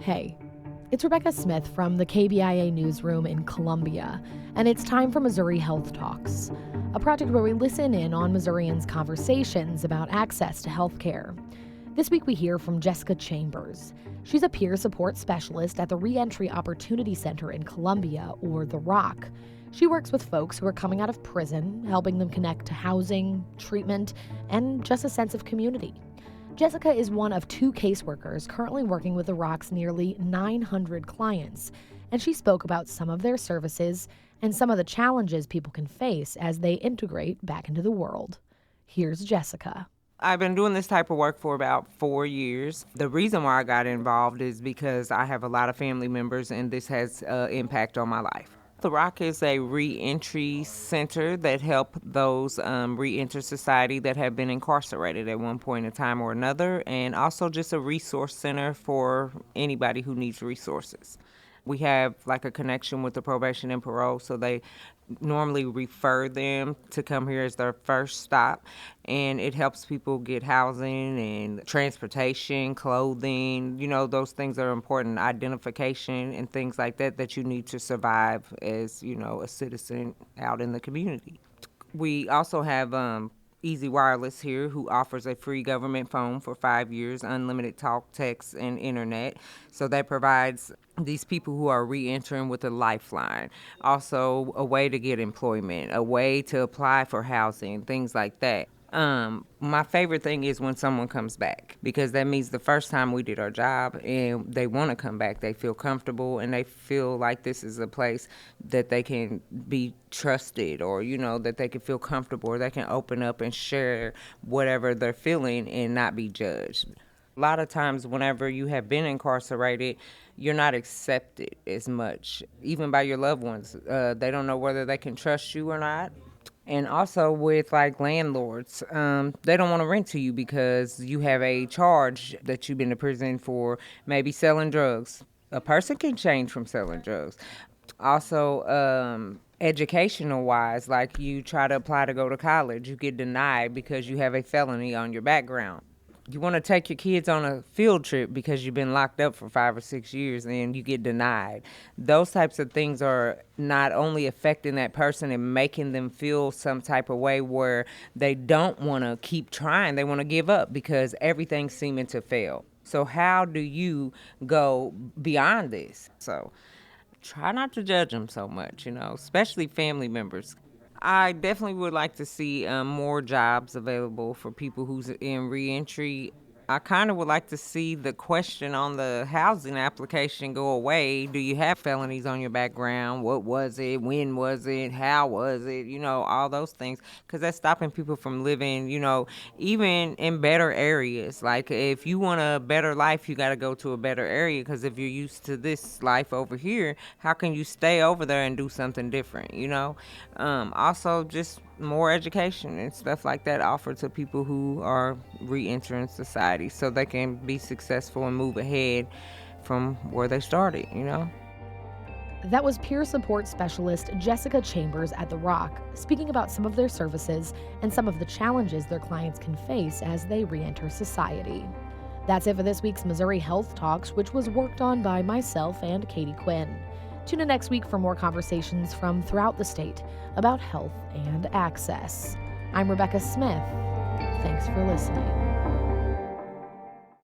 Hey, it's Rebecca Smith from the KBIA newsroom in Columbia, and it's time for Missouri Health Talks, a project where we listen in on Missourians' conversations about access to health care. This week we hear from Jessica Chambers. She's a peer support specialist at the Reentry Opportunity Center in Columbia, or The Rock. She works with folks who are coming out of prison, helping them connect to housing, treatment, and just a sense of community. Jessica is one of two caseworkers currently working with The Rock's nearly 900 clients, and she spoke about some of their services and some of the challenges people can face as they integrate back into the world. Here's Jessica. I've been doing this type of work for about 4 years. The reason why I got involved is because I have a lot of family members and this has impact on my life. The Rock is a reentry center that help those reenter society that have been incarcerated at one point in time or another, and also just a resource center for anybody who needs resources. We have like a connection with the probation and parole, so they normally refer them to come here as their first stop, and it helps people get housing and transportation, clothing, those things that are important, identification and things like that that you need to survive as, a citizen out in the community. We also have Easy Wireless here, who offers a free government phone for 5 years, unlimited talk, text, and internet. So that provides these people who are re-entering with a lifeline. Also, a way to get employment, a way to apply for housing, things like that. My favorite thing is when someone comes back, because that means the first time we did our job and they want to come back, they feel comfortable and they feel like this is a place that they can be trusted, or, that they can feel comfortable, or they can open up and share whatever they're feeling and not be judged. A lot of times whenever you have been incarcerated, you're not accepted as much, even by your loved ones. They don't know whether they can trust you or not. And also with like landlords, they don't want to rent to you because you have a charge that you've been to prison for, maybe selling drugs. A person can change from selling drugs. Also, educational wise, like you try to apply to go to college, you get denied because you have a felony on your background. You want to take your kids on a field trip because you've been locked up for 5 or 6 years and you get denied. Those types of things are not only affecting that person and making them feel some type of way where they don't want to keep trying, they want to give up because everything's seeming to fail. So how do you go beyond this? So try not to judge them so much, especially family members. I definitely would like to see more jobs available for people who's in reentry. I kind of would like to see the question on the housing application go away. Do you have felonies on your background? What was it? When was it? How was it? All those things. Because that's stopping people from living, even in better areas. Like if you want a better life, you got to go to a better area. Because if you're used to this life over here, how can you stay over there and do something different, Also, just more education and stuff like that offered to people who are re-entering society so they can be successful and move ahead from where they started, That was peer support specialist Jessica Chambers at The Rock, speaking about some of their services and some of the challenges their clients can face as they re-enter society. That's it for this week's Missouri Health Talks, which was worked on by myself and Katie Quinn. Tune in next week for more conversations from throughout the state about health and access. I'm Rebecca Smith. Thanks for listening.